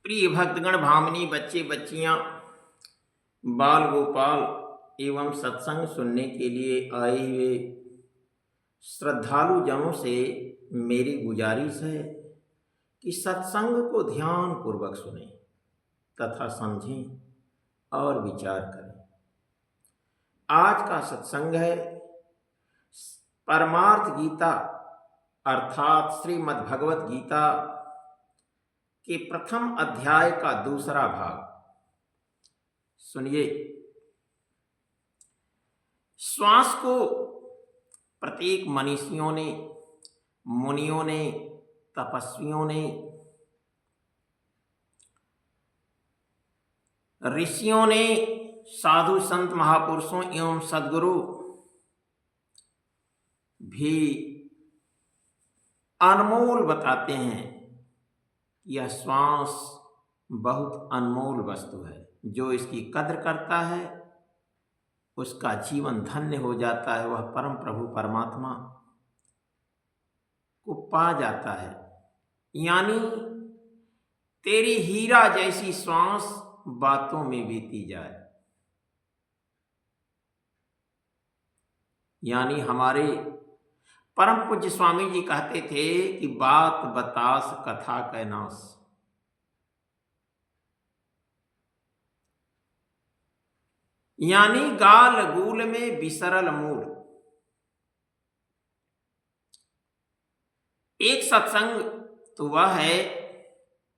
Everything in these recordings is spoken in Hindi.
प्रिय भक्तगण, भामिनी, बच्चे बच्चियां, बाल गोपाल एवं सत्संग सुनने के लिए आए हुए श्रद्धालु जनों से मेरी गुजारिश है कि सत्संग को ध्यान पूर्वक सुनें तथा समझें और विचार करें। आज का सत्संग है परमार्थ गीता अर्थात श्रीमद् भगवत गीता के प्रथम अध्याय का दूसरा भाग। सुनिए। श्वास को प्रत्येक मनीषियों ने, मुनियों ने, तपस्वियों ने, ऋषियों ने, साधु संत महापुरुषों एवं सद्गुरु भी अनमोल बताते हैं। यह श्वास बहुत अनमोल वस्तु है। जो इसकी कद्र करता है उसका जीवन धन्य हो जाता है, वह परम प्रभु परमात्मा को पा जाता है। यानी तेरी हीरा जैसी श्वास बातों में बीती जाए। यानी हमारे परम पूज्य स्वामी जी कहते थे कि बात बतास कथा कै नाश। यानी गाल गूल में बिसरल मूल। एक सत्संग तो वह है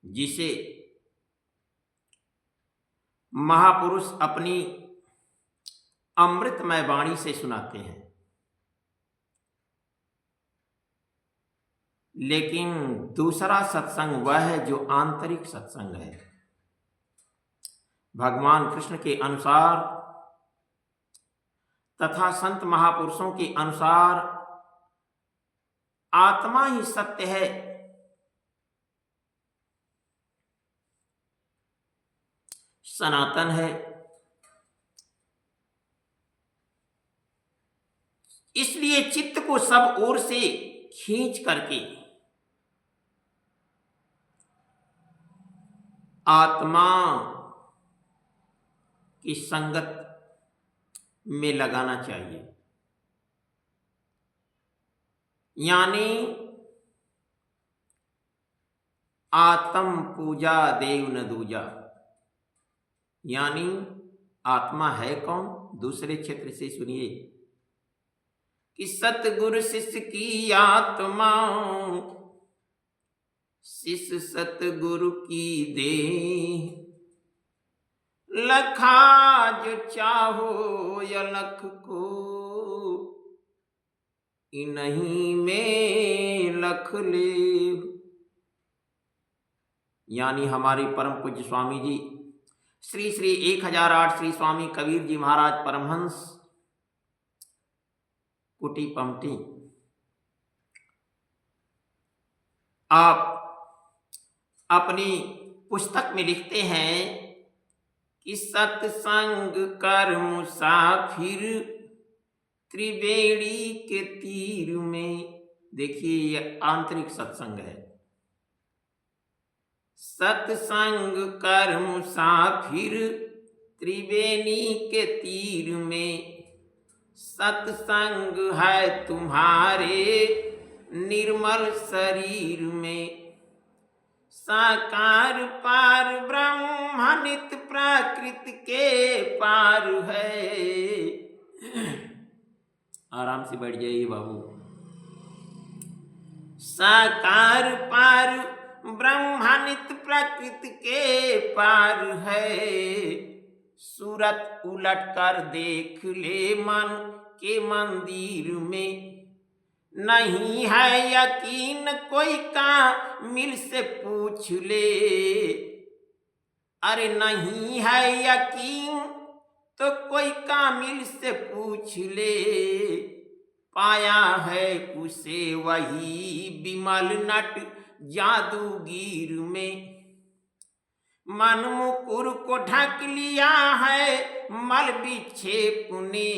जिसे महापुरुष अपनी अमृतमय वाणी से सुनाते हैं, लेकिन दूसरा सत्संग वह है जो आंतरिक सत्संग है। भगवान कृष्ण के अनुसार तथा संत महापुरुषों के अनुसार आत्मा ही सत्य है। सनातन है। इसलिए चित्त को सब ओर से खींच करके आत्मा की संगत में लगाना चाहिए। यानी आत्म पूजा देव न दूजा। यानी आत्मा है कौन? दूसरे क्षेत्र से सुनिए कि सतगुरु शिष्य की आत्मा, शिष्य सतगुरु की देह। लखा जो चाहो या लख को, इन्हीं में लख ले। यानी हमारे परम पूज्य स्वामी जी श्री श्री 1008 श्री स्वामी कबीर जी महाराज परमहंस कुटी पमटी, आप अपनी पुस्तक में लिखते हैं कि सत्संग कर मुसाफिर त्रिवेणी के तीर में। देखिए, यह आंतरिक सत्संग है। सत्संग कर मुसाफिर त्रिवेणी के तीर में। सत्संग है तुम्हारे निर्मल शरीर में। साकार पार ब्रह्म नित्य प्राकृत के पार है। आराम से बैठ जाइए बाबू। साकार पार ब्रह्म नित्य प्राकृत के पार है। सूरत उलट कर देख ले मन के मंदिर में। नहीं है यकीन कोई का मिल से पूछ ले। अरे नहीं है यकीन तो कोई का मिल से पूछ ले। पाया है उसे वही बिमल नट जादूगीर में। मन मुकुर को ढक लिया है मल विक्षेप ने।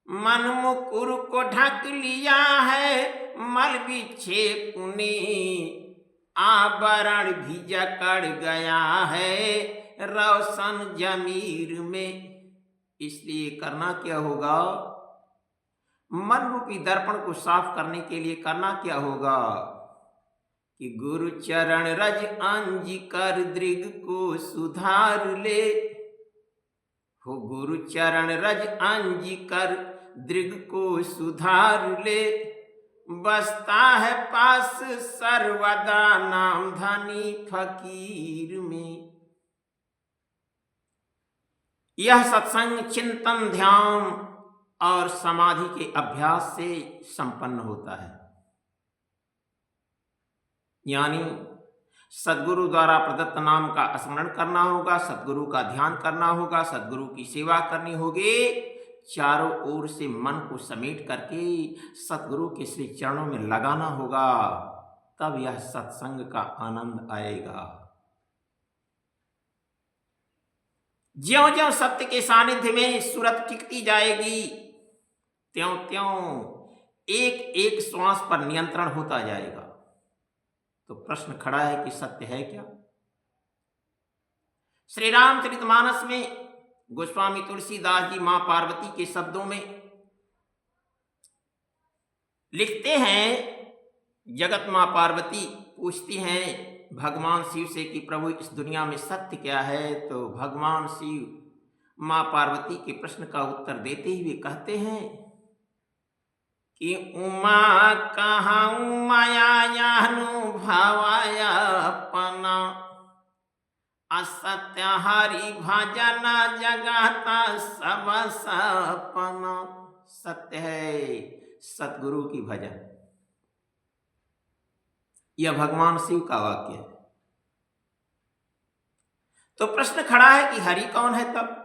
मन मुकुर को ढक लिया है मल विक्षेप ने। आवरण भी जकड़ गया है रोशन जमीर में। इसलिए करना क्या होगा? मन रूपी दर्पण को साफ करने के लिए करना क्या होगा कि गुरु चरण रज अंजी कर दृग को सुधार ले। हो गुरु चरण रज अंजी कर दृग को सुधार ले। बसता है पास सर्वदा नाम धनी फकीर में। यह सत्संग चिंतन ध्यान और समाधि के अभ्यास से संपन्न होता है। यानी सद्गुरु द्वारा प्रदत्त नाम का स्मरण करना होगा, सद्गुरु का ध्यान करना होगा, सद्गुरु की सेवा करनी होगी। चारों ओर से मन को समेट करके सद्गुरु के श्री चरणों में लगाना होगा, तब यह सत्संग का आनंद आएगा। ज्यों ज्यों सत्य के सानिध्य में सूरत टिकती जाएगी, त्यों त्यों एक एक श्वास पर नियंत्रण होता जाएगा। तो प्रश्न खड़ा है कि सत्य है क्या? श्री रामचरितमानस में गोस्वामी तुलसीदास जी मां पार्वती के शब्दों में लिखते हैं, जगत मां पार्वती पूछती हैं भगवान शिव से कि प्रभु इस दुनिया में सत्य क्या है। तो भगवान शिव मां पार्वती के प्रश्न का उत्तर देते हुए कहते हैं कि उमा कहाँ माया अनुभवाया अपना। असत्य हरि भजन जगता सब सपना। सत्य है सतगुरु की भजन। यह भगवान शिव का वाक्य है। तो प्रश्न खड़ा है कि हरि कौन है? तब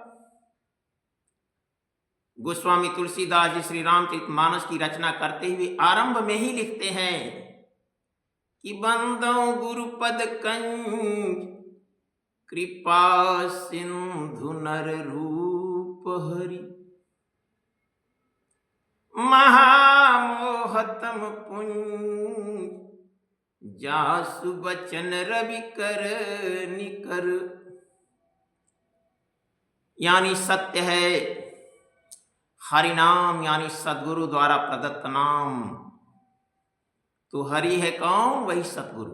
गोस्वामी तुलसीदास जी श्री रामचरितमानस की रचना करते हुए आरंभ में ही लिखते हैं कि बंदो गुरुपद कंज कृपा सिंधु नर रूप हरि। महामोहतम पुंज जासु बचन रवि कर निकर। यानी सत्य है हरि नाम, यानी सद्गुरु द्वारा प्रदत्त नाम। तो हरि है कौन? वही सतगुरु,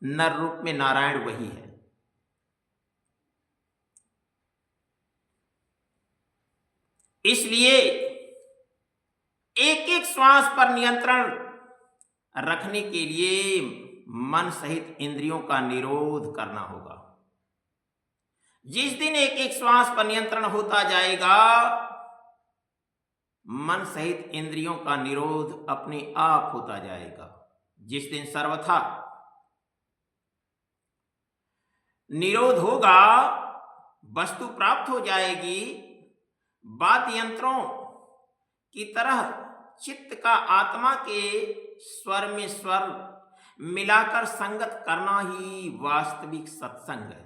नर रूप में नारायण वही है। इसलिए एक एक श्वास पर नियंत्रण रखने के लिए मन सहित इंद्रियों का निरोध करना होगा। जिस दिन एक एक श्वास पर नियंत्रण होता जाएगा, मन सहित इंद्रियों का निरोध अपने आप होता जाएगा। जिस दिन सर्वथा निरोध होगा, वस्तु प्राप्त हो जाएगी। वाद्य यंत्रों की तरह चित्त का आत्मा के स्वर में स्वर मिलाकर संगत करना ही वास्तविक सत्संग है।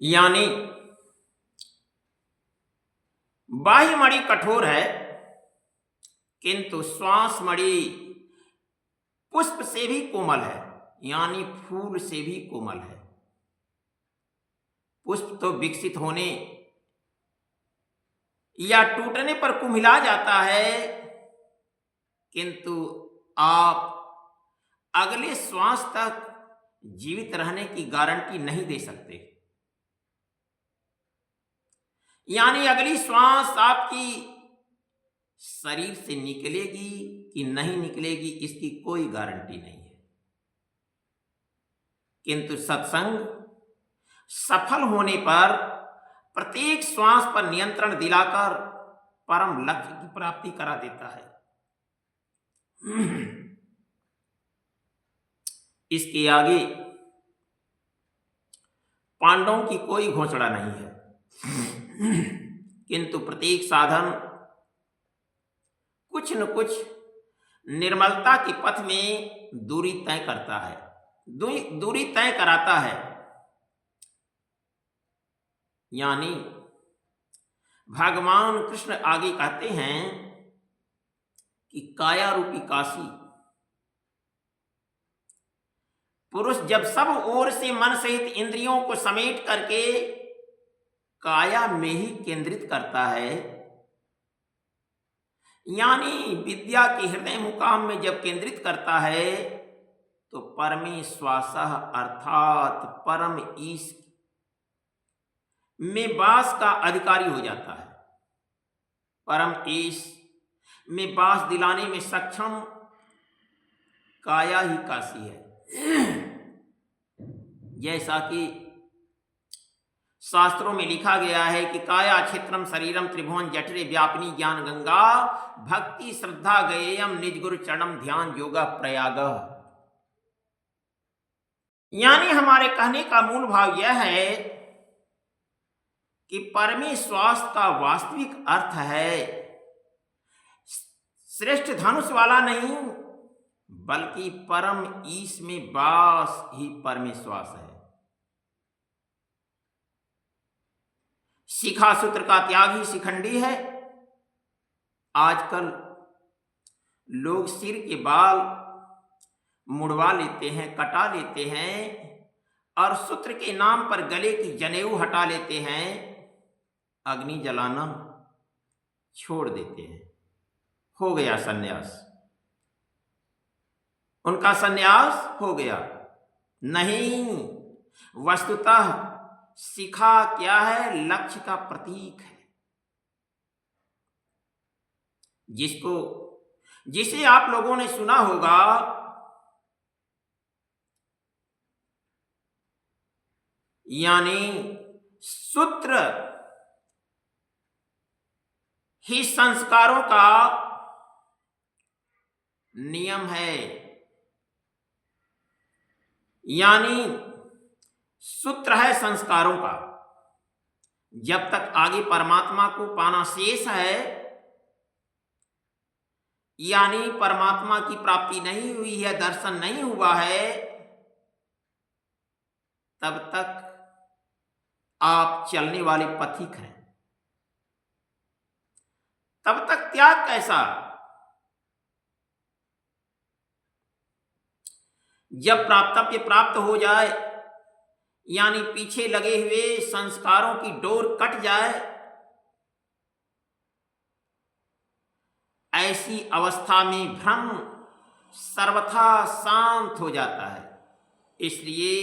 यानी बाह्य मणि कठोर है, किंतु श्वास मणि पुष्प से भी कोमल है, यानी फूल से भी कोमल है। पुष्प तो विकसित होने या टूटने पर कुम्हिला जाता है, किंतु आप अगले श्वास तक जीवित रहने की गारंटी नहीं दे सकते। यानी अगली श्वास आपकी शरीर से निकलेगी कि नहीं निकलेगी, इसकी कोई गारंटी नहीं है। किंतु सत्संग सफल होने पर प्रत्येक श्वास पर नियंत्रण दिलाकर परम लक्ष्य की प्राप्ति करा देता है। इसके आगे पांडवों की कोई घोषणा नहीं है, किंतु प्रत्येक साधन कुछ न कुछ निर्मलता के पथ में दूरी तय करता है, दूरी तय कराता है। यानी भगवान कृष्ण आगे कहते हैं कि काया रूपी काशी, पुरुष जब सब ओर से मन सहित इंद्रियों को समेट करके काया में ही केंद्रित करता है, यानी विद्या के हृदय मुकाम में जब केंद्रित करता है, तो परमेश्वास अर्थात परम ईश में वास का अधिकारी हो जाता है। परम ईश में वास दिलाने में सक्षम काया ही काशी है। जैसा कि शास्त्रों में लिखा गया है कि काया क्षेत्रम शरीरम त्रिभुवन जठरे व्यापिनी ज्ञान गंगा भक्ति श्रद्धा गयेयम निज गुरु चरणम ध्यान योगा प्रयाग। यानी हमारे कहने का मूल भाव यह है कि परमेश्वास का वास्तविक अर्थ है श्रेष्ठ धनुष वाला नहीं, बल्कि परम ईश में वास ही परमेश्वास है। शिखा सूत्र का त्याग ही शिखंडी है। आजकल लोग सिर के बाल मुड़वा लेते हैं, कटा लेते हैं और सूत्र के नाम पर गले की जनेऊ हटा लेते हैं, अग्नि जलाना छोड़ देते हैं। हो गया सन्यास, उनका सन्यास हो गया। नहीं, वस्तुतः शिखा क्या है? लक्ष्य का प्रतीक है, जिसे आप लोगों ने सुना होगा, यानी सूत्र ही संस्कारों का नियम है। यानी सूत्र है संस्कारों का। जब तक आगे परमात्मा को पाना शेष है, यानी परमात्मा की प्राप्ति नहीं हुई है, दर्शन नहीं हुआ है, तब तक आप चलने वाले पथिक हैं। तब तक त्याग कैसा? जब प्राप्तव्य प्राप्त हो जाए, यानी पीछे लगे हुए संस्कारों की डोर कट जाए, ऐसी अवस्था में भ्रम सर्वथा शांत हो जाता है। इसलिए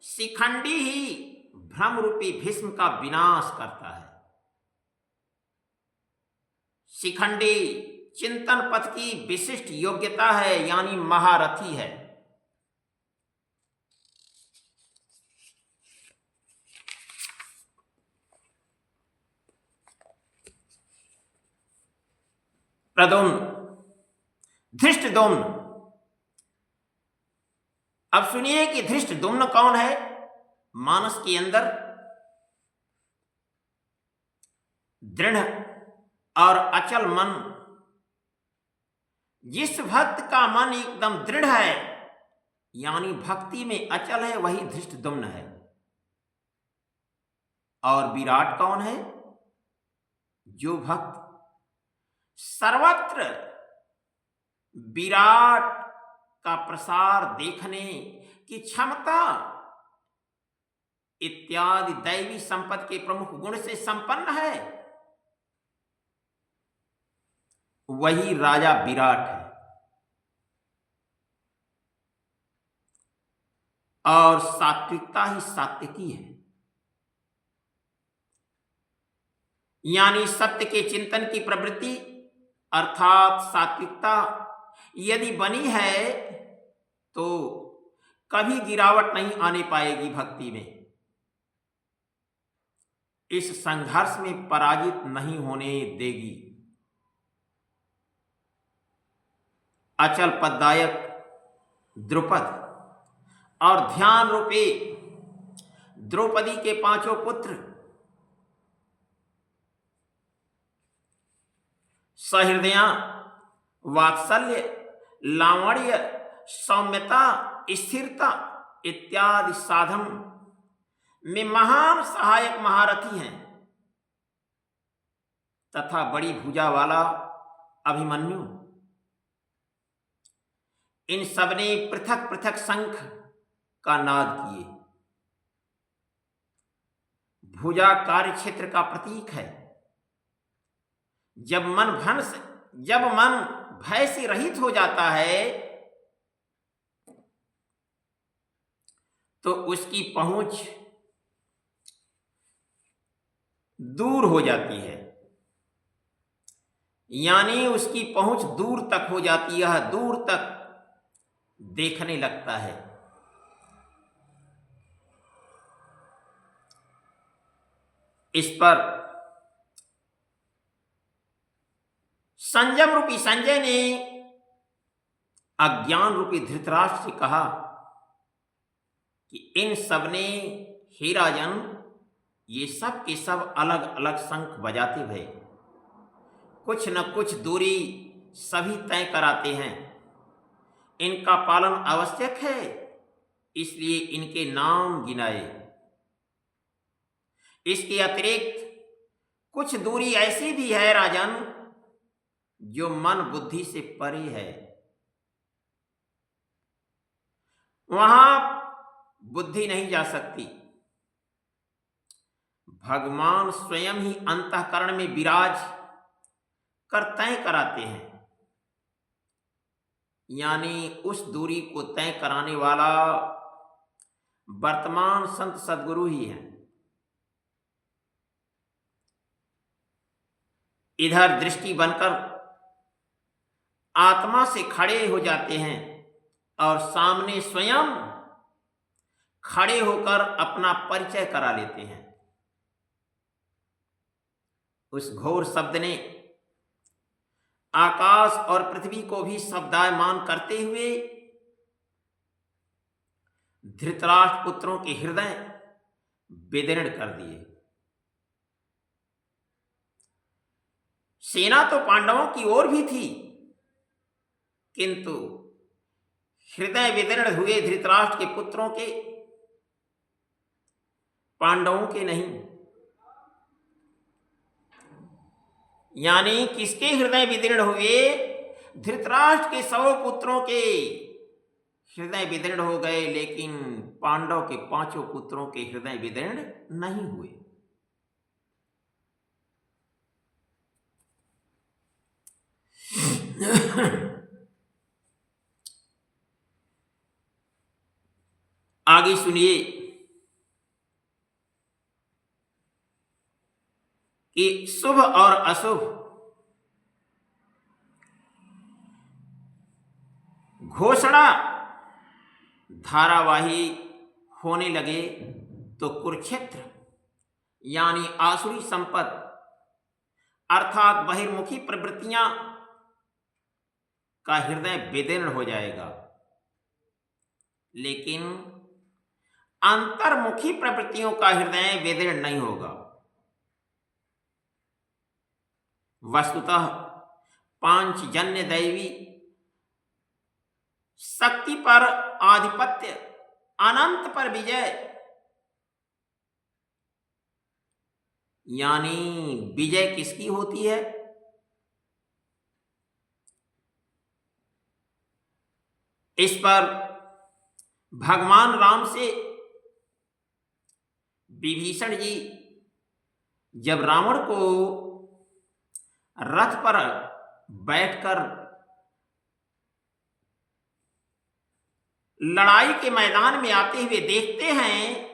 शिखंडी ही भ्रम रूपी भीष्म का विनाश करता है। शिखंडी चिंतन पथ की विशिष्ट योग्यता है, यानी महारथी है। प्रद्युम्न, धृष्टद्युम्न। अब सुनिए कि धृष्टद्युम्न कौन है। मानस के अंदर दृढ़ और अचल मन, जिस भक्त का मन एकदम दृढ़ है, यानी भक्ति में अचल है, वही धृष्टद्युम्न है। और विराट कौन है? जो भक्त सर्वत्र विराट का प्रसार देखने की क्षमता इत्यादि दैवी संपत्ति के प्रमुख गुण से संपन्न है, वही राजा विराट है। और सात्विकता ही सात्विकी है, यानी सत्य के चिंतन की प्रवृत्ति अर्थात सात्विकता यदि बनी है, तो कभी गिरावट नहीं आने पाएगी भक्ति में। इस संघर्ष में पराजित नहीं होने देगी। अचल पददायक द्रुपद और ध्यान रूपी द्रौपदी के पांचों पुत्र सहृदया, वात्सल्य, लावण्य, सौम्यता, स्थिरता इत्यादि साधन में महान सहायक महारथी हैं। तथा बड़ी भुजा वाला अभिमन्यु, इन सबने पृथक पृथक शंख का नाद किए। भुजा कार्य क्षेत्र का प्रतीक है। जब मन भय से रहित हो जाता है तो उसकी पहुंच दूर हो जाती है, यानी उसकी पहुंच दूर तक हो जाती है, दूर तक देखने लगता है। इस पर संयम रूपी संजय ने अज्ञान रूपी धृतराष्ट्र से कहा कि इन सबने, हे राजन, ये सब के सब अलग अलग शंख बजाते भये कुछ न कुछ दूरी सभी तय कराते हैं। इनका पालन आवश्यक है, इसलिए इनके नाम गिनाए। इसके अतिरिक्त कुछ दूरी ऐसी भी है राजन जो मन बुद्धि से परे है, वहां बुद्धि नहीं जा सकती। भगवान स्वयं ही अंतःकरण में विराज कर तय कराते हैं, यानी उस दूरी को तय कराने वाला वर्तमान संत सद्गुरु ही है। इधर दृष्टि बनकर आत्मा से खड़े हो जाते हैं और सामने स्वयं खड़े होकर अपना परिचय करा लेते हैं। उस घोर शब्द ने आकाश और पृथ्वी को भी शब्दायमान करते हुए धृतराष्ट्र पुत्रों के हृदय विदीर्ण कर दिए। सेना तो पांडवों की ओर भी थी, किंतु हृदय विदीर्ण हुए धृतराष्ट्र के पुत्रों के, पांडवों के नहीं। यानी किसके हृदय विदीर्ण हुए? धृतराष्ट्र के 100 पुत्रों के हृदय विदीर्ण हो गए, लेकिन पांडव के 5 पुत्रों के हृदय विदीर्ण नहीं हुए। आगे सुनिए कि शुभ और अशुभ घोषणा धारावाही होने लगे तो कुरुक्षेत्र यानी आसुरी संपत्ति अर्थात बहिर्मुखी प्रवृत्तियां का हृदय विदीर्ण हो जाएगा, लेकिन अंतर्मुखी प्रवृत्तियों का हृदय विदीर्ण नहीं होगा। वस्तुतः पांचजन्य दैवी शक्ति पर आधिपत्य, अनंत पर विजय, यानी विजय किसकी होती है? इस पर भगवान राम से विभीषण जी जब रावण को रथ पर बैठकर लड़ाई के मैदान में आते हुए देखते हैं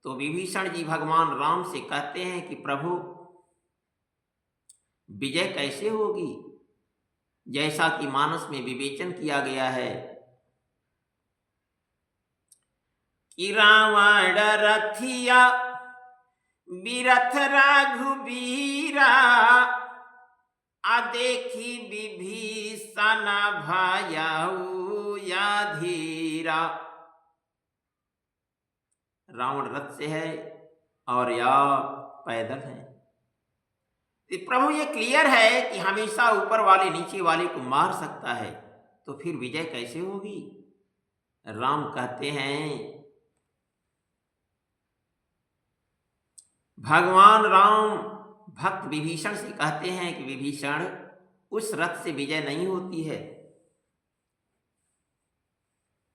तो विभीषण जी भगवान राम से कहते हैं कि प्रभु, विजय कैसे होगी? जैसा कि मानस में विवेचन किया गया है कि रावण रथिया बिरथ रघुबीरा, देखी विभीषण भयउ या धीरा। रावण रथ से है और या पैदल है। प्रभु ये क्लियर है कि हमेशा ऊपर वाले नीचे वाले को मार सकता है, तो फिर विजय कैसे होगी? राम कहते हैं, भगवान राम भक्त विभीषण से कहते हैं कि विभीषण, उस रथ से विजय नहीं होती है।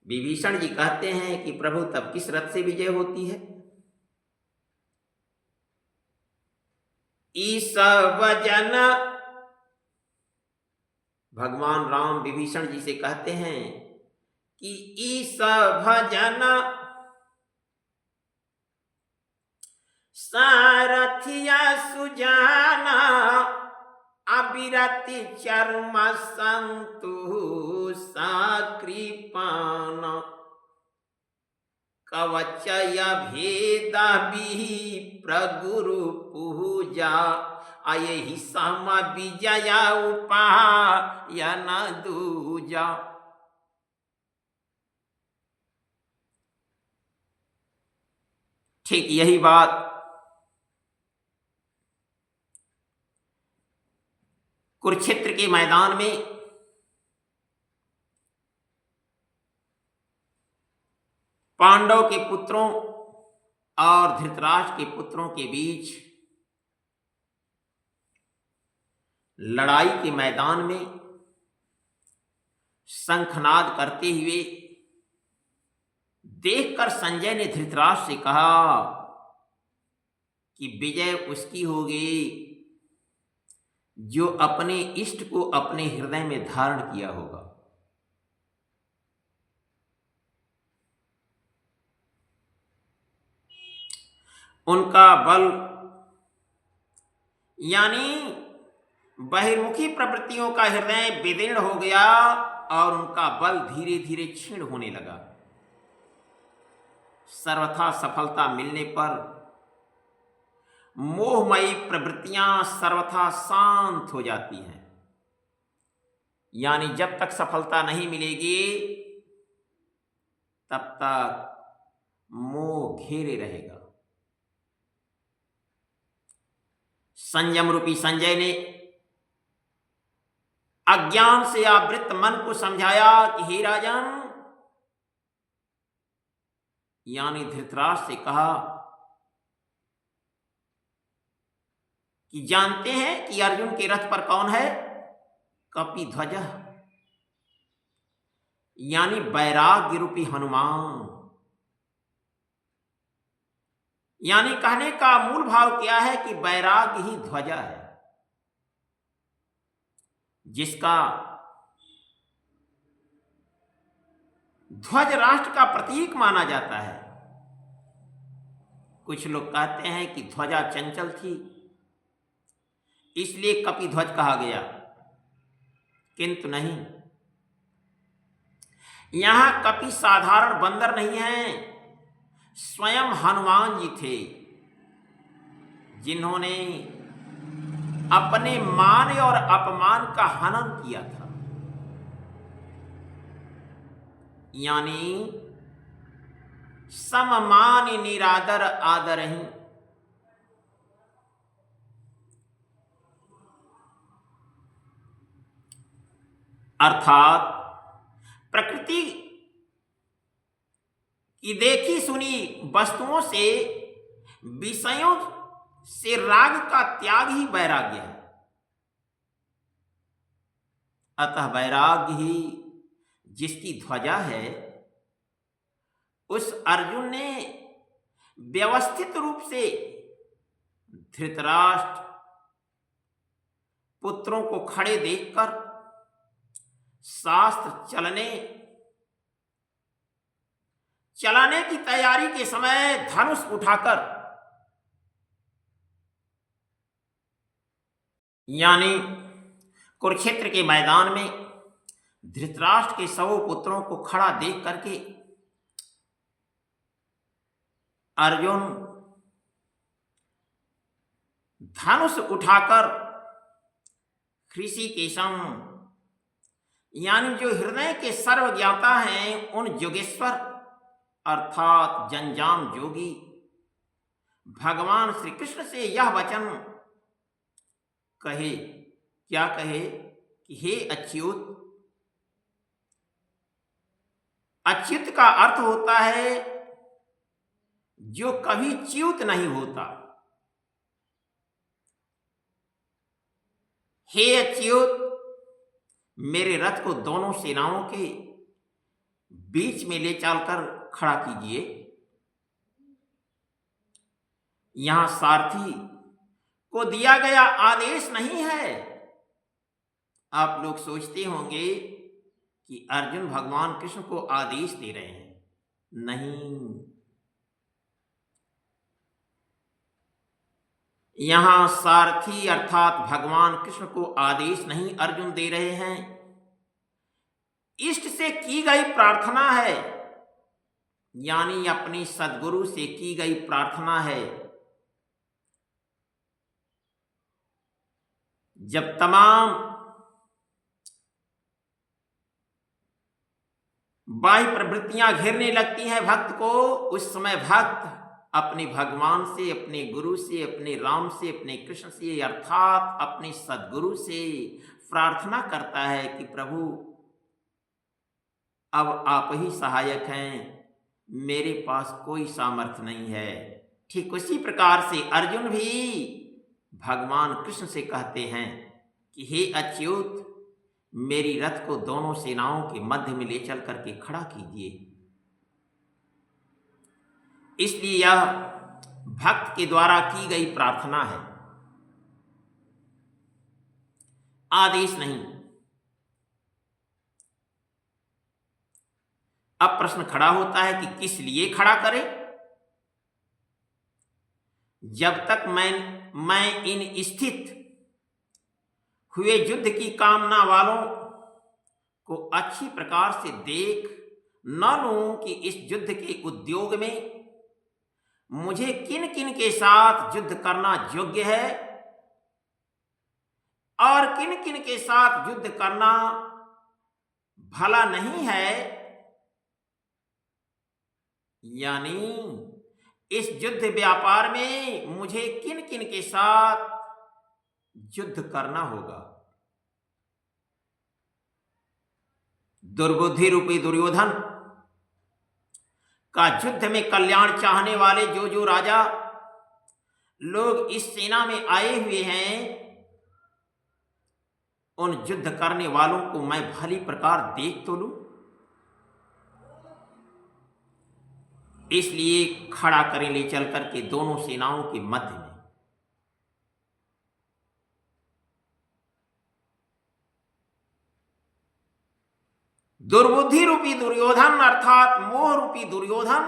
विभीषण जी कहते हैं कि प्रभु, तब किस रथ से विजय होती है? ईसव जन, भगवान राम विभीषण जी से कहते हैं कि ईसव जन सारथिया सुजाना, अविरति चर्म संतु साकृपान, कवचय भेद प्रगुरु पूजा, आये ही सम विजय उपायन दूजा। ठीक यही बात कुरुक्षेत्र के मैदान में पांडव के पुत्रों और धृतराष्ट्र के पुत्रों के बीच लड़ाई के मैदान में शंखनाद करते हुए देखकर संजय ने धृतराष्ट्र से कहा कि विजय उसकी होगी जो अपने इष्ट को अपने हृदय में धारण किया होगा। उनका बल यानी बहिर्मुखी प्रवृत्तियों का हृदय विदीर्ण हो गया और उनका बल धीरे धीरे क्षीण होने लगा। सर्वथा सफलता मिलने पर मोहमयी प्रवृत्तियां सर्वथा शांत हो जाती हैं। यानी जब तक सफलता नहीं मिलेगी तब तक मोह घेरे रहेगा। संयम रूपी संजय ने अज्ञान से आवृत मन को समझाया कि हे राजन, यानी धृतराष्ट्र से कहा कि जानते हैं कि अर्जुन के रथ पर कौन है? कपिध्वज, यानी वैराग्य रूपी हनुमान। यानी कहने का मूल भाव क्या है कि वैराग्य ही ध्वजा है जिसका ध्वज राष्ट्र का प्रतीक माना जाता है। कुछ लोग कहते हैं कि ध्वजा चंचल थी इसलिए कपिध्वज कहा गया, किंतु नहीं, यहां कपि साधारण बंदर नहीं है, स्वयं हनुमान जी थे जिन्होंने अपने मान और अपमान का हनन किया था। यानी सममान निरादर आदर ही। अर्थात प्रकृति की देखी सुनी वस्तुओं से, विषयों से राग का त्याग ही वैराग्य है। अतः वैराग्य ही जिसकी ध्वजा है, उस अर्जुन ने व्यवस्थित रूप से धृतराष्ट्र पुत्रों को खड़े देखकर शास्त्र चलाने की तैयारी के समय धनुष उठाकर, यानी कुरुक्षेत्र के मैदान में धृतराष्ट्र के 100 पुत्रों को खड़ा देख करके अर्जुन धनुष उठाकर ऋषिकेशम, यानी जो हृदय के सर्वज्ञाता हैं, उन योगेश्वर अर्थात जंजाम जोगी भगवान श्री कृष्ण से यह वचन कहे। क्या कहे कि हे अच्युत। अच्युत का अर्थ होता है जो कभी च्युत नहीं होता। हे अच्युत, मेरे रथ को दोनों सेनाओं के बीच में ले चलकर खड़ा कीजिए। यहां सारथी को दिया गया आदेश नहीं है। आप लोग सोचते होंगे कि अर्जुन भगवान कृष्ण को आदेश दे रहे हैं। नहीं, यहां सारथी अर्थात भगवान कृष्ण को आदेश नहीं अर्जुन दे रहे हैं, इष्ट से की गई प्रार्थना है, यानी अपनी सद्गुरु से की गई प्रार्थना है। जब तमाम बाह्य प्रवृत्तियां घेरने लगती हैं भक्त को, उस समय भक्त अपने भगवान से, अपने गुरु से, अपने राम से, अपने कृष्ण से अर्थात अपने सद्गुरु से प्रार्थना करता है कि प्रभु अब आप ही सहायक हैं, मेरे पास कोई सामर्थ्य नहीं है। ठीक उसी प्रकार से अर्जुन भी भगवान कृष्ण से कहते हैं कि हे अच्युत, मेरी रथ को दोनों सेनाओं के मध्य में ले चल करके खड़ा कीजिए। इसलिए यह भक्त के द्वारा की गई प्रार्थना है, आदेश नहीं। अब प्रश्न खड़ा होता है कि किस लिए खड़ा करे? जब तक मैं इन स्थित हुए युद्ध की कामना वालों को अच्छी प्रकार से देख न लूं कि इस युद्ध के उद्योग में मुझे किन किन के साथ युद्ध करना योग्य है और किन किन के साथ युद्ध करना भला नहीं है, यानी इस युद्ध व्यापार में मुझे किन किन के साथ युद्ध करना होगा। दुर्बुद्धि रूपी दुर्योधन का युद्ध में कल्याण चाहने वाले जो जो राजा लोग इस सेना में आए हुए हैं, उन युद्ध करने वालों को मैं भली प्रकार देख तो लूं, इसलिए खड़ा करें ले चल करके दोनों सेनाओं के मध्य में। दुर्बुद्धि रूपी दुर्योधन अर्थात मोह रूपी दुर्योधन,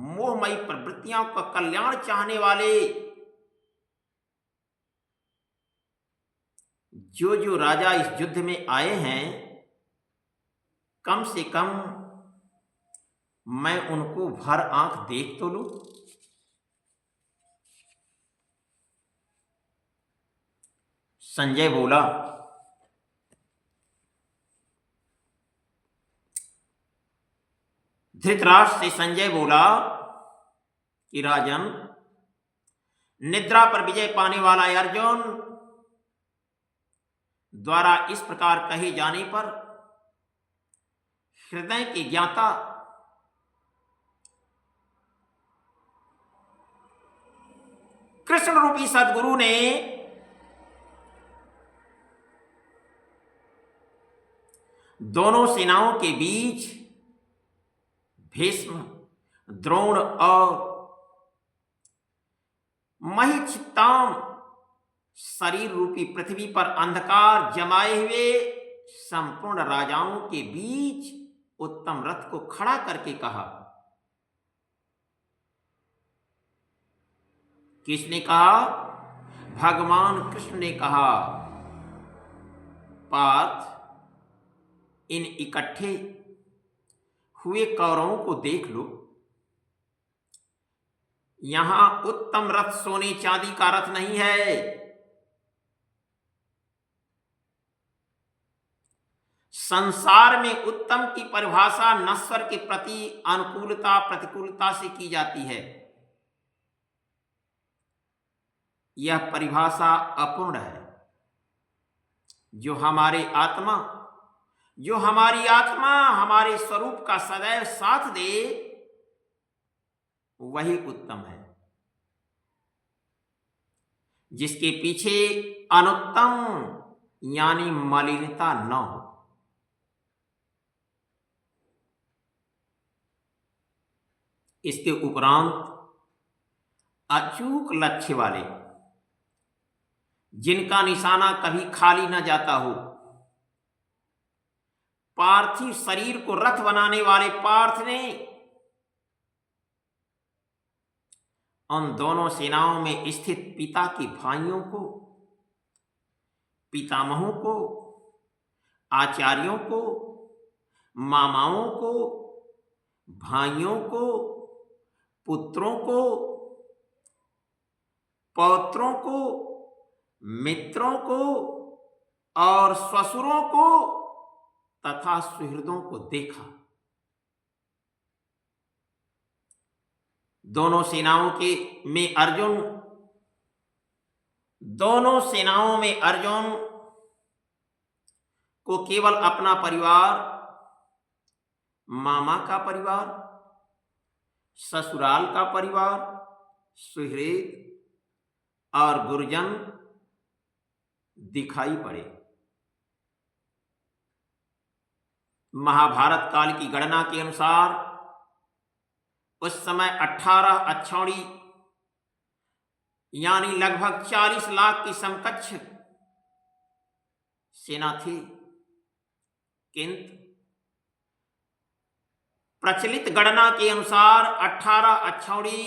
मोहमयी प्रवृत्तियों का कल्याण चाहने वाले जो जो राजा इस युद्ध में आए हैं, कम से कम मैं उनको भर आंख देख तो लूं। संजय बोला, धृतराष्ट्र से संजय बोला कि राजन, निद्रा पर विजय पाने वाला अर्जुन द्वारा इस प्रकार कहे जाने पर हृदय के ज्ञाता कृष्ण रूपी सद्गुरु ने दोनों सेनाओं के बीच भीष्म, द्रोण और महिषिताम शरीर रूपी पृथ्वी पर अंधकार जमाए हुए संपूर्ण राजाओं के बीच उत्तम रथ को खड़ा करके कहा। किसने कहा? भगवान कृष्ण ने कहा, पार्थ, इन इकट्ठे हुए कौरवों को देख लो, यहां उत्तम रथ सोने चांदी का रथ नहीं है। संसार में उत्तम की परिभाषा नश्वर के प्रति अनुकूलता प्रतिकूलता से की जाती है। यह परिभाषा अपूर्ण है। जो हमारी आत्मा हमारे स्वरूप का सदैव साथ दे, वही उत्तम है। जिसके पीछे अनुत्तम यानी मलिनता न हो। इसके उपरांत अचूक लक्ष्य वाले, जिनका निशाना कभी खाली न जाता हो, पार्थिव शरीर को रथ बनाने वाले पार्थ ने उन दोनों सेनाओं में स्थित पिता के भाइयों को, पितामहों को, आचार्यों को, मामाओं को, भाइयों को, पुत्रों को, पौत्रों को, मित्रों को और ससुरों को तथा सुहृदों को देखा। दोनों सेनाओं में अर्जुन को केवल अपना परिवार, मामा का परिवार, ससुराल का परिवार, सुहृद और गुरुजन दिखाई पड़े। महाभारत काल की गणना के अनुसार उस समय 18 अक्षौणी यानी लगभग 40 लाख की समकक्ष सेना थी, किंतु प्रचलित गणना के अनुसार 18 अक्षौणी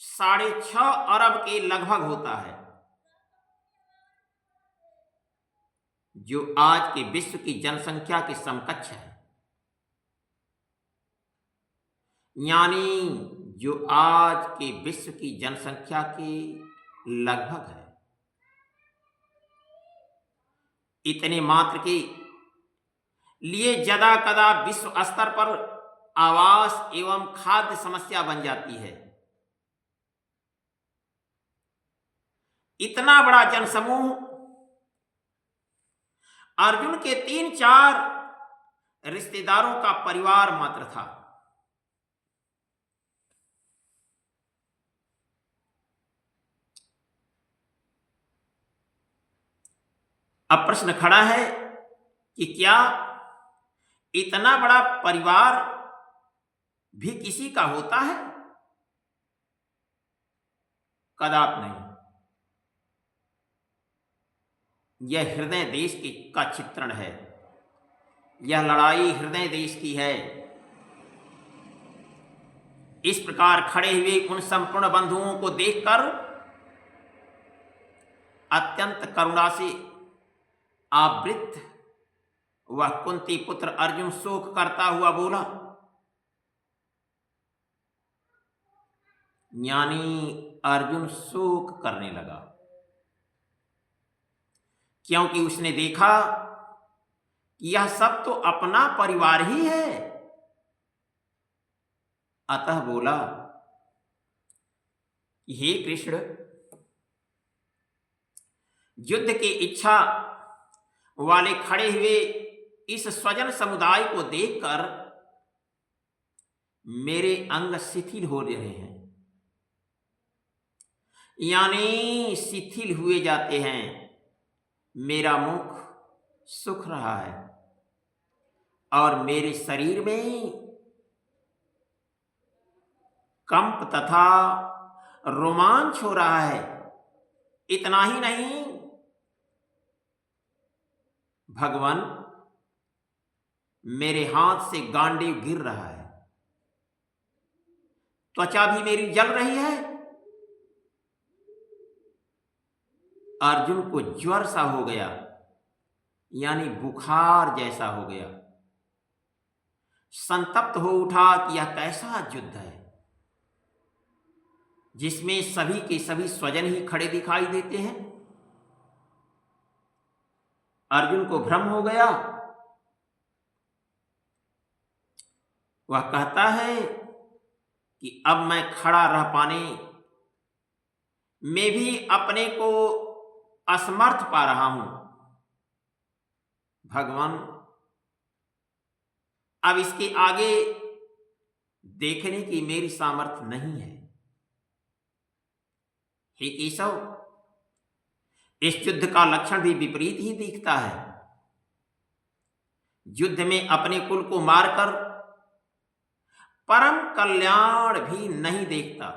6.5 अरब के लगभग होता है, जो आज के विश्व की जनसंख्या के समकक्ष है। यानी जो आज के विश्व की जनसंख्या के लगभग है। इतने मात्र के लिए जदा कदा विश्व स्तर पर आवास एवं खाद्य समस्या बन जाती है। इतना बड़ा जनसमूह अर्जुन के 3-4 रिश्तेदारों का परिवार मात्र था। अब प्रश्न खड़ा है कि क्या इतना बड़ा परिवार भी किसी का होता है? कदापि नहीं। यह हृदय देश का चित्रण है। यह लड़ाई हृदय देश की है। इस प्रकार खड़े हुए उन संपूर्ण बंधुओं को देखकर अत्यंत करुणा से आवृत वह कुंती पुत्र अर्जुन शोक करता हुआ बोला, यानी अर्जुन शोक करने लगा, क्योंकि उसने देखा कि यह सब तो अपना परिवार ही है। अतः बोला, हे कृष्ण, युद्ध की इच्छा वाले खड़े हुए इस स्वजन समुदाय को देखकर मेरे अंग शिथिल हो रहे हैं, यानी शिथिल हुए जाते हैं। मेरा मुख सूख रहा है और मेरे शरीर में कंप तथा रोमांच हो रहा है। इतना ही नहीं, भगवान, मेरे हाथ से गांडीव गिर रहा है, त्वचा भी मेरी जल रही है। अर्जुन को ज्वर सा हो गया, यानी बुखार जैसा हो गया। संतप्त हो उठा कि यह कैसा युद्ध है जिसमें सभी के सभी स्वजन ही खड़े दिखाई देते हैं। अर्जुन को भ्रम हो गया। वह कहता है कि अब मैं खड़ा रह पाने में भी अपने को असमर्थ पा रहा हूं। भगवान, अब इसके आगे देखने की मेरी सामर्थ्य नहीं है। हे केशव, इस युद्ध का लक्षण भी विपरीत ही दिखता है। युद्ध में अपने कुल को मारकर परम कल्याण भी नहीं देखता,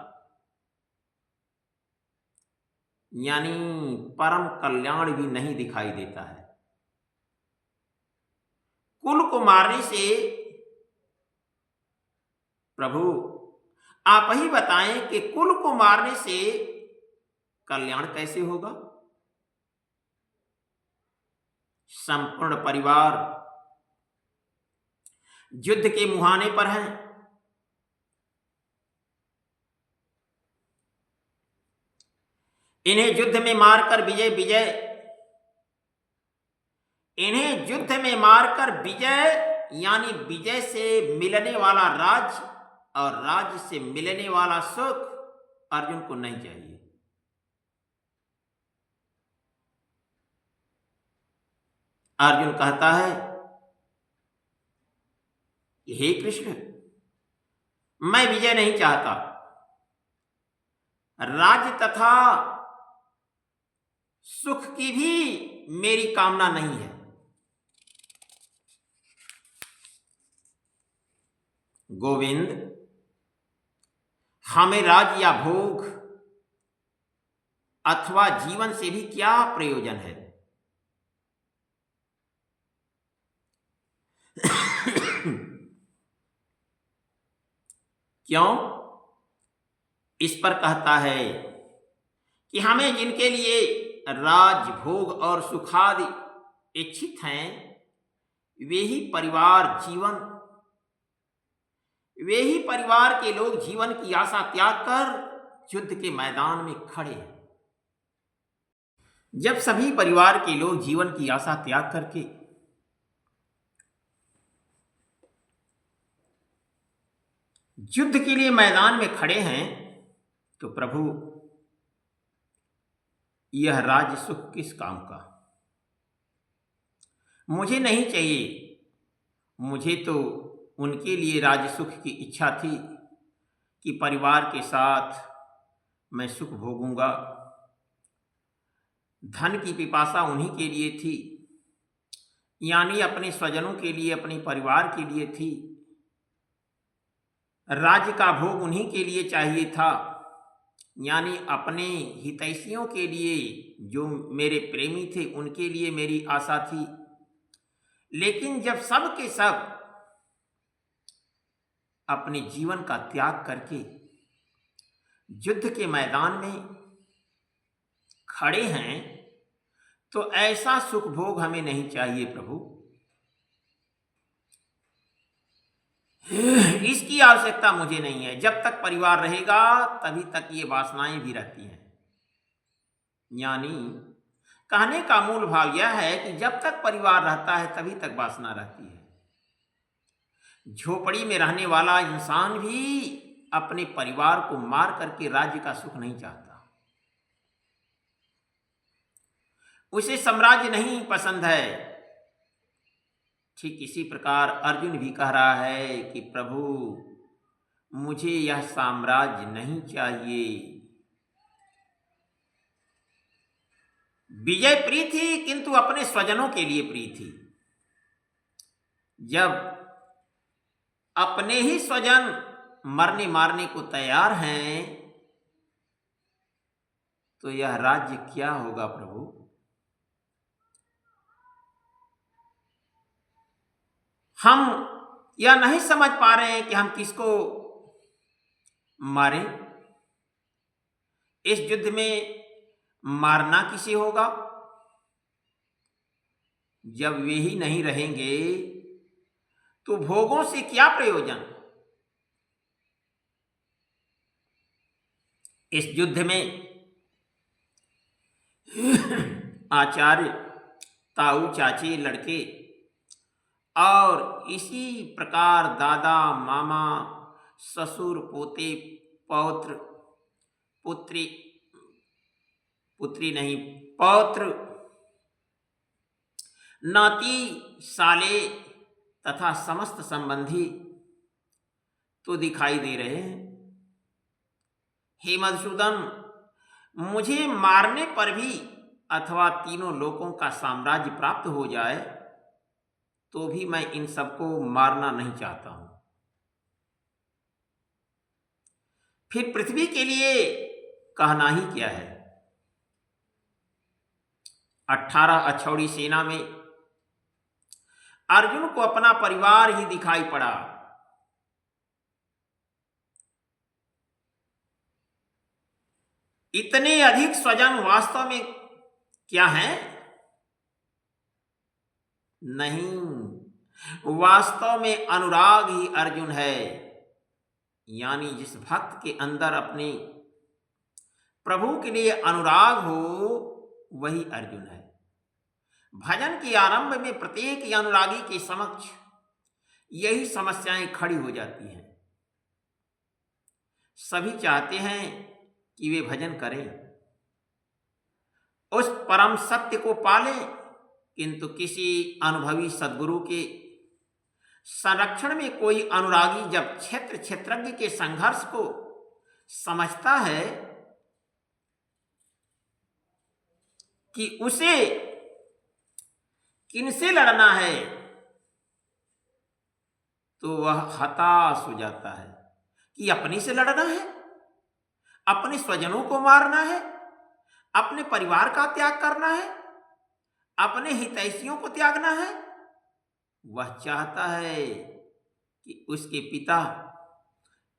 यानी परम कल्याण भी नहीं दिखाई देता है। कुल को मारने से प्रभु आप ही बताएं कि कुल को मारने से कल्याण कैसे होगा? संपूर्ण परिवार युद्ध के मुहाने पर हैं। इन्हें युद्ध में मारकर इन्हें युद्ध में मारकर विजय यानी विजय से मिलने वाला राज्य और राज्य से मिलने वाला सुख अर्जुन को नहीं चाहिए। अर्जुन कहता है, हे कृष्ण, मैं विजय नहीं चाहता, राज्य तथा सुख की भी मेरी कामना नहीं है। गोविंद, हमें राज्य या भोग अथवा जीवन से भी क्या प्रयोजन है? क्यों? इस पर कहता है कि हमें जिनके लिए राज भोग और सुखादि इच्छित हैं, वे ही परिवार के लोग जीवन की आशा त्याग कर युद्ध के मैदान में खड़े हैं। जब सभी परिवार के लोग जीवन की आशा त्याग करके युद्ध के लिए मैदान में खड़े हैं, तो प्रभु यह राज्य सुख किस काम का? मुझे नहीं चाहिए। मुझे तो उनके लिए राज्य सुख की इच्छा थी कि परिवार के साथ मैं सुख भोगूंगा। धन की पिपासा उन्हीं के लिए थी, यानी अपने स्वजनों के लिए, अपने परिवार के लिए थी। राज्य का भोग उन्हीं के लिए चाहिए था, यानी अपने हितैषियों के लिए, जो मेरे प्रेमी थे उनके लिए मेरी आशा थी। लेकिन जब सब के सब अपने जीवन का त्याग करके युद्ध के मैदान में खड़े हैं, तो ऐसा सुख भोग हमें नहीं चाहिए प्रभु। इसकी आवश्यकता मुझे नहीं है। जब तक परिवार रहेगा तभी तक ये वासनाएं भी रहती हैं। यानी कहने का मूल भाव यह है कि जब तक परिवार रहता है तभी तक वासना रहती है। झोपड़ी में रहने वाला इंसान भी अपने परिवार को मार करके राज्य का सुख नहीं चाहता। उसे साम्राज्य नहीं पसंद है। ठीक इसी प्रकार अर्जुन भी कह रहा है कि प्रभु, मुझे यह साम्राज्य नहीं चाहिए। विजय प्रिय थी, किंतु अपने स्वजनों के लिए प्रिय थी। जब अपने ही स्वजन मरने मारने को तैयार हैं, तो यह राज्य क्या होगा प्रभु? हम यह नहीं समझ पा रहे हैं कि हम किसको मारें। इस युद्ध में मारना किसे होगा? जब वे ही नहीं रहेंगे तो भोगों से क्या प्रयोजन? इस युद्ध में आचार्य, ताऊ, चाचे, लड़के और इसी प्रकार दादा, मामा, ससुर, पोते, पौत्र, पुत्री नहीं, पौत्र, नाती, साले तथा समस्त संबंधी तो दिखाई दे रहे हैं। हे मधुसूदन, मुझे मारने पर भी अथवा तीनों लोकों का साम्राज्य प्राप्त हो जाए तो भी मैं इन सबको मारना नहीं चाहता हूं। फिर पृथ्वी के लिए कहना ही क्या है। 18 अक्षौड़ी सेना में अर्जुन को अपना परिवार ही दिखाई पड़ा। इतने अधिक स्वजन वास्तव में क्या हैं? नहीं, वास्तव में अनुराग ही अर्जुन है। यानी जिस भक्त के अंदर अपने प्रभु के लिए अनुराग हो वही अर्जुन है। भजन के आरंभ में प्रत्येक अनुरागी के समक्ष यही समस्याएं खड़ी हो जाती हैं। सभी चाहते हैं कि वे भजन करें, उस परम सत्य को पालें, किंतु किसी अनुभवी सद्गुरु के संरक्षण में कोई अनुरागी जब क्षेत्र क्षेत्रज्ञ के संघर्ष को समझता है कि उसे किनसे लड़ना है, तो वह हताश हो जाता है कि अपने से लड़ना है, अपने स्वजनों को मारना है, अपने परिवार का त्याग करना है, अपने हितैषियों को त्यागना है। वह चाहता है कि उसके पिता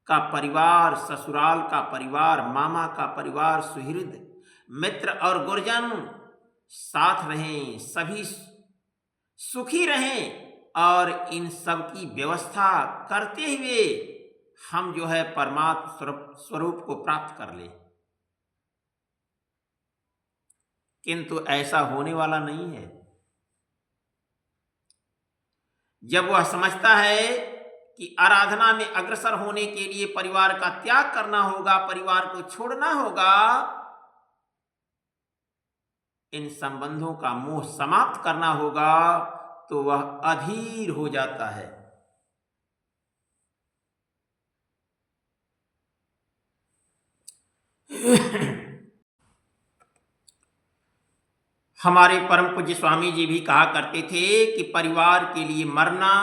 का परिवार, ससुराल का परिवार, मामा का परिवार, सुहृद मित्र और गुरजन साथ रहें, सभी सुखी रहें, और इन सब की व्यवस्था करते हुए हम जो है परमात्म स्वरूप को प्राप्त कर लें। किंतु ऐसा होने वाला नहीं है। जब वह समझता है कि आराधना में अग्रसर होने के लिए परिवार का त्याग करना होगा, परिवार को छोड़ना होगा, इन संबंधों का मोह समाप्त करना होगा, तो वह अधीर हो जाता है। हमारे परम पूज्य स्वामी जी भी कहा करते थे कि परिवार के लिए मरना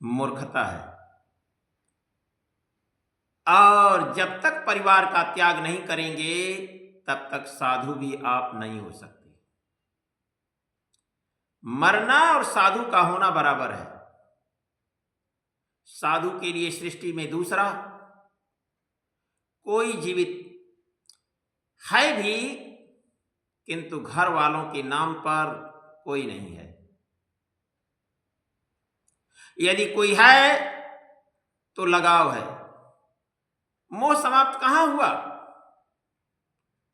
मूर्खता है, और जब तक परिवार का त्याग नहीं करेंगे तब तक साधु भी आप नहीं हो सकते। मरना और साधु का होना बराबर है। साधु के लिए सृष्टि में दूसरा कोई जीवित है भी, किंतु घर वालों के नाम पर कोई नहीं है। यदि कोई है तो लगाव है। मोह समाप्त कहां हुआ?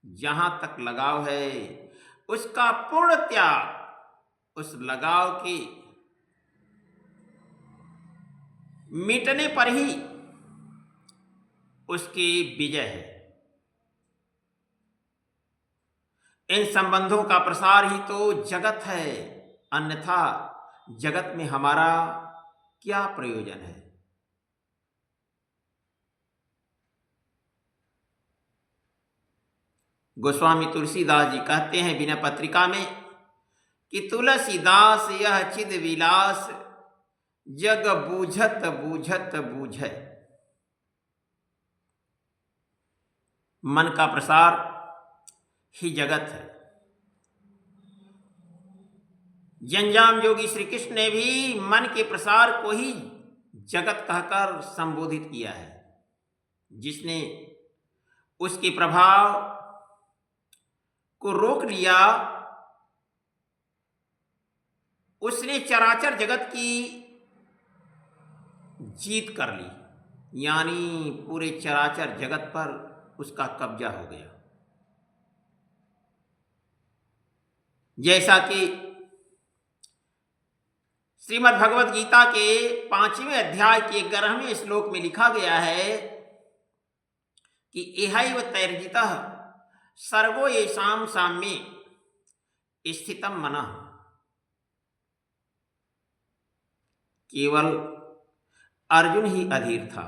जहां तक लगाव है उसका पूर्ण त्याग, उस लगाव के मिटने पर ही उसकी विजय है। इन संबंधों का प्रसार ही तो जगत है, अन्यथा जगत में हमारा क्या प्रयोजन है? गोस्वामी तुलसीदास जी कहते हैं विनय पत्रिका में कि तुलसीदास यह चिद विलास जग बूझत बूझत बूझै। मन का प्रसार ही जगत है। जंजाम योगी श्री कृष्ण ने भी मन के प्रसार को ही जगत कहकर संबोधित किया है। जिसने उसके प्रभाव को रोक लिया, उसने चराचर जगत की जीत कर ली, यानी पूरे चराचर जगत पर उसका कब्जा हो गया। जैसा कि श्रीमद् भगवद गीता के 5वें अध्याय के 11वें श्लोक में लिखा गया है कि इहैव तैर्जितः सर्गो येषां साम्ये स्थितम मनः। केवल अर्जुन ही अधीर था,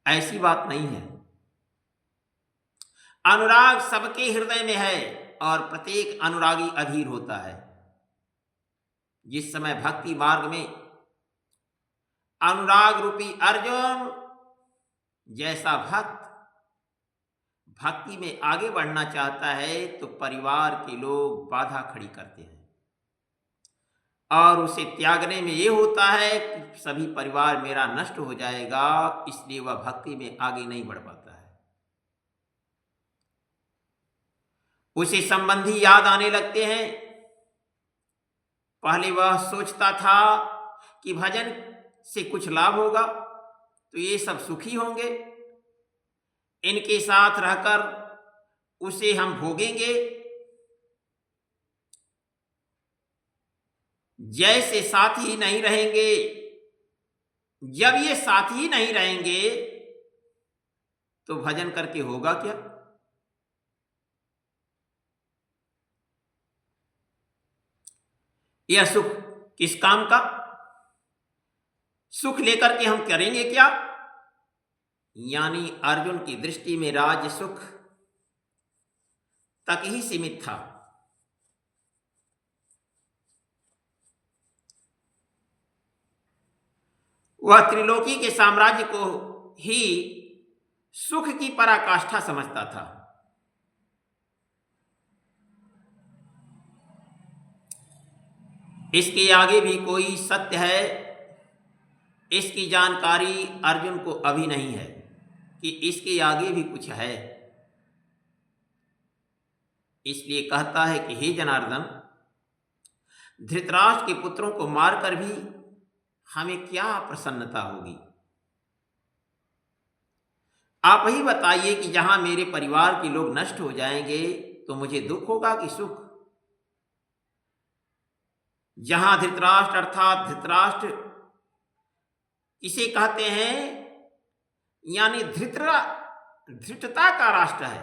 ऐसी बात नहीं है। अनुराग सबके हृदय में है और प्रत्येक अनुरागी अधीर होता है। जिस समय भक्ति मार्ग में अनुराग रूपी अर्जुन जैसा भक्त भक्ति में आगे बढ़ना चाहता है तो परिवार के लोग बाधा खड़ी करते हैं और उसे त्यागने में ये होता है कि सभी परिवार मेरा नष्ट हो जाएगा, इसलिए वह भक्ति में आगे नहीं बढ़ पाता है। उसे संबंधी याद आने लगते हैं। पहले वह सोचता था कि भजन से कुछ लाभ होगा तो ये सब सुखी होंगे, इनके साथ रहकर उसे हम भोगेंगे। जैसे साथी नहीं रहेंगे, जब ये साथी नहीं रहेंगे तो भजन करके होगा क्या? यह सुख किस काम का? सुख लेकर के हम करेंगे क्या? यानी अर्जुन की दृष्टि में राज्य सुख तक ही सीमित था। वह त्रिलोकी के साम्राज्य को ही सुख की पराकाष्ठा समझता था। इसके आगे भी कोई सत्य है, इसकी जानकारी अर्जुन को अभी नहीं है कि इसके आगे भी कुछ है। इसलिए कहता है कि हे जनार्दन, धृतराष्ट्र के पुत्रों को मारकर भी हमें क्या प्रसन्नता होगी? आप ही बताइए कि जहां मेरे परिवार के लोग नष्ट हो जाएंगे तो मुझे दुख होगा कि सुख? जहां धृतराष्ट्र अर्थात धृतराष्ट्र इसे कहते हैं, यानी धृष्टता का राष्ट्र है,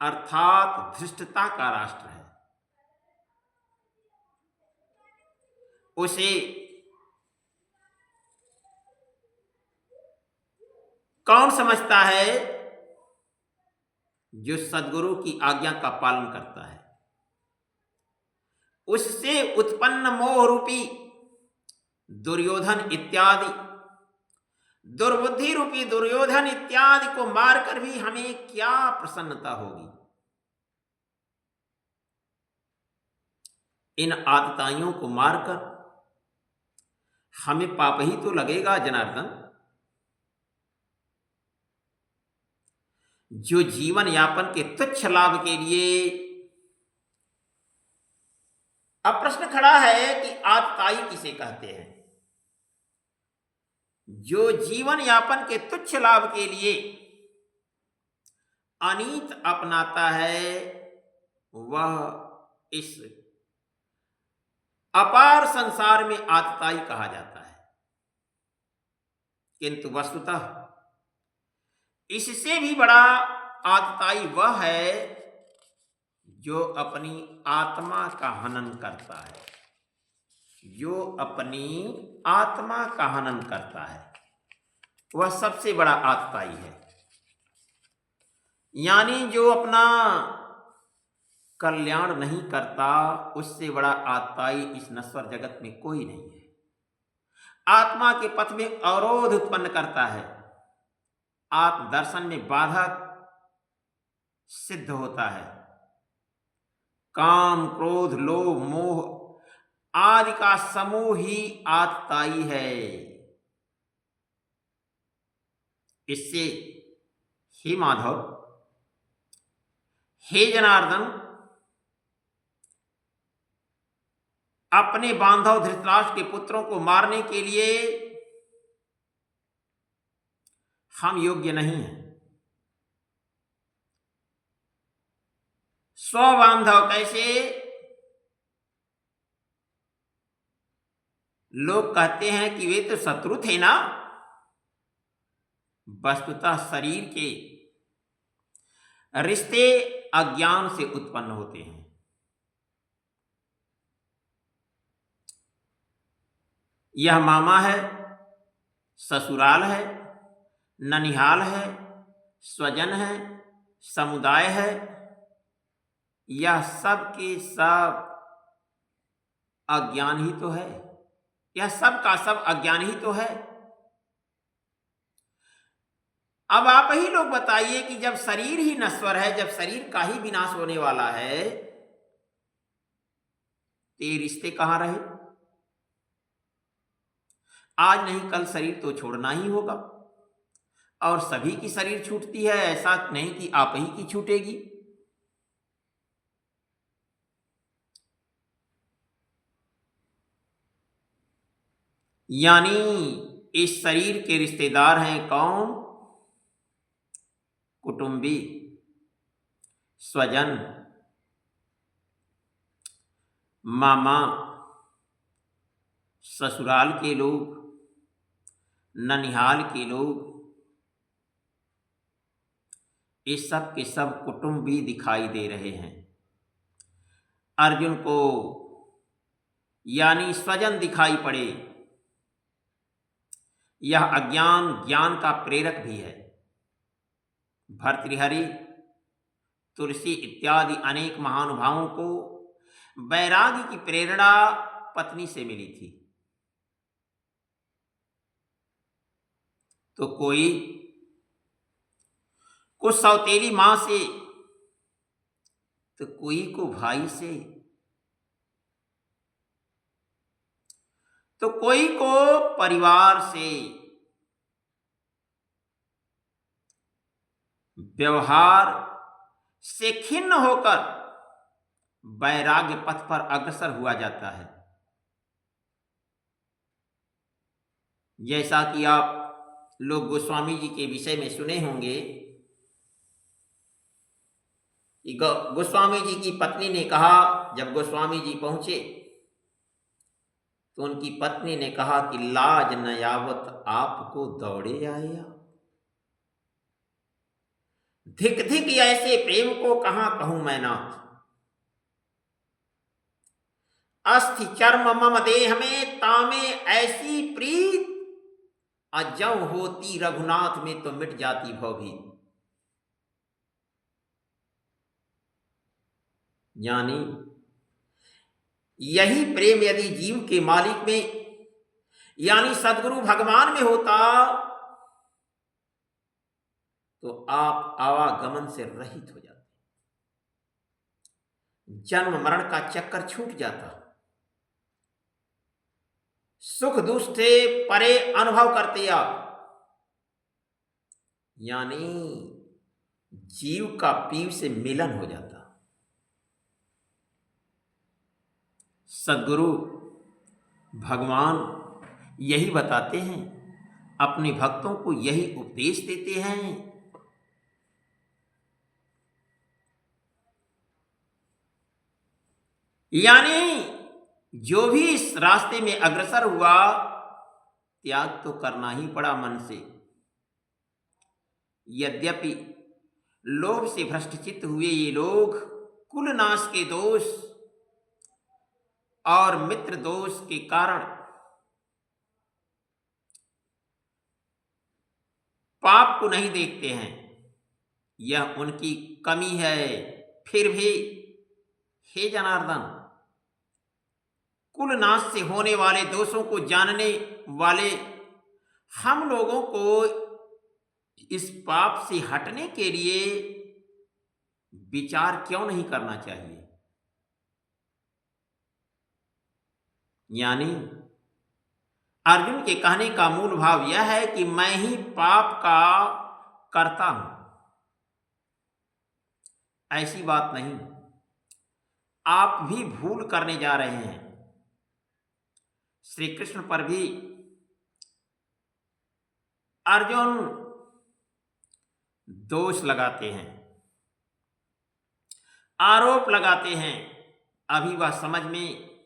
अर्थात धृष्टता का राष्ट्र है। उसे कौन समझता है? जो सद्गुरु की आज्ञा का पालन करता है। उससे उत्पन्न मोह रूपी दुर्योधन इत्यादि, दुर्बुद्धि रूपी दुर्योधन इत्यादि को मारकर भी हमें क्या प्रसन्नता होगी? इन आतताइयों को मारकर हमें पाप ही तो लगेगा जनार्दन। जो जीवन यापन के तुच्छ लाभ के लिए, अब प्रश्न खड़ा है कि आतताई किसे कहते हैं? जो जीवन यापन के तुच्छ लाभ के लिए अनीत अपनाता है वह इस अपार संसार में आतताई कहा जाता है। किंतु वस्तुतः इससे भी बड़ा आतताई वह है जो अपनी आत्मा का हनन करता है। जो अपनी आत्मा का हनन करता है वह सबसे बड़ा आतताई है। यानी जो अपना कल्याण नहीं करता उससे बड़ा आतताई इस नश्वर जगत में कोई नहीं है। आत्मा के पथ में अवरोध उत्पन्न करता है, आत्मदर्शन में बाधक सिद्ध होता है। काम, क्रोध, लोभ, मोह आदि का समूह ही आतताई है। इससे हे माधव, हे जनार्दन, अपने बांधव धृतराष्ट्र के पुत्रों को मारने के लिए हम योग्य नहीं हैं। स्वबांधव कैसे? लोग कहते हैं कि वे तो शत्रु थे ना। वस्तुतः शरीर के रिश्ते अज्ञान से उत्पन्न होते हैं। यह मामा है, ससुराल है, ननिहाल है, स्वजन है, समुदाय है, यह सब के सब अज्ञान ही तो है। यह सब का सब अज्ञान ही तो है। अब आप ही लोग बताइए कि जब शरीर ही नश्वर है, जब शरीर का ही विनाश होने वाला है, तो ये रिश्ते कहां रहे? आज नहीं कल शरीर तो छोड़ना ही होगा, और सभी की शरीर छूटती है, ऐसा नहीं कि आप ही की छूटेगी। यानी इस शरीर के रिश्तेदार हैं कौन? कुटुंबी, स्वजन, मामा, ससुराल के लोग, ननिहाल के लोग, ये सब के सब कुटुंबी दिखाई दे रहे हैं। अर्जुन को यानी स्वजन दिखाई पड़े, यह अज्ञान ज्ञान का प्रेरक भी है। भर्तृहरि, तुलसी इत्यादि अनेक महानुभावों को वैराग्य की प्रेरणा पत्नी से मिली थी। तो कोई को सौतेली मां से, तो कोई को भाई से, तो कोई को परिवार से। व्यवहार से खिन्न होकर वैराग्य पथ पर अग्रसर हुआ जाता है। जैसा कि आप लोग गोस्वामी जी के विषय में सुने होंगे कि गोस्वामी जी की पत्नी ने कहा, जब गोस्वामी जी पहुंचे तो उनकी पत्नी ने कहा कि लाज न यावत आपको दौड़े आया, धिक धिक ऐसे प्रेम को कहां कहूं मैं नाथ, अस्थि चर्म मम देह में तामे ऐसी प्रीत, अजौ होती रघुनाथ में तो मिट जाती भवभीत। यानी यही प्रेम यदि जीव के मालिक में यानी सदगुरु भगवान में होता तो आप आवागमन से रहित हो जाते, जन्म मरण का चक्कर छूट जाता, सुख दुख से परे अनुभव करते आप। यानी जीव का पीव से मिलन हो जाता। सद्गुरु भगवान यही बताते हैं, अपने भक्तों को यही उपदेश देते हैं। यानी जो भी इस रास्ते में अग्रसर हुआ, त्याग तो करना ही पड़ा मन से। यद्यपि लोभ से भ्रष्टचित्त हुए ये लोग कुलनाश के दोष और मित्र दोष के कारण पाप को नहीं देखते हैं, यह उनकी कमी है। फिर भी हे जनार्दन, कुलनाश से होने वाले दोषों को जानने वाले हम लोगों को इस पाप से हटने के लिए विचार क्यों नहीं करना चाहिए? यानी अर्जुन के कहने का मूल भाव यह है कि मैं ही पाप का करता हूं। ऐसी बात नहीं, आप भी भूल करने जा रहे हैं। श्री कृष्ण पर भी अर्जुन दोष लगाते हैं, आरोप लगाते हैं। अभी वह समझ में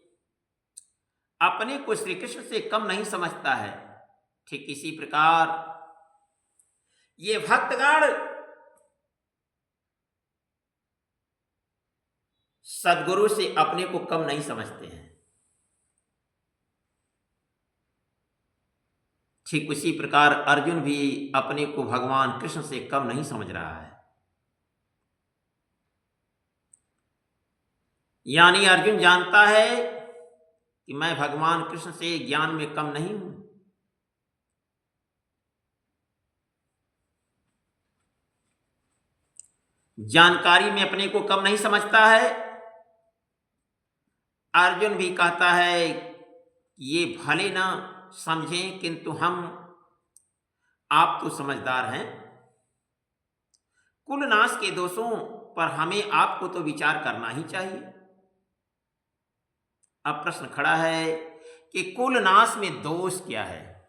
अपने को श्री कृष्ण से कम नहीं समझता है। ठीक इसी प्रकार ये भक्तगण सद्गुरु से अपने को कम नहीं समझते हैं। ठीक उसी प्रकार अर्जुन भी अपने को भगवान कृष्ण से कम नहीं समझ रहा है। यानी अर्जुन जानता है कि मैं भगवान कृष्ण से ज्ञान में कम नहीं हूं। जानकारी में अपने को कम नहीं समझता है। अर्जुन भी कहता है ये भले ना समझें, किंतु आप तो समझदार हैं। कुलनाश के दोषों पर हमें आपको तो विचार करना ही चाहिए। अब प्रश्न खड़ा है कि कुलनाश में दोष क्या है।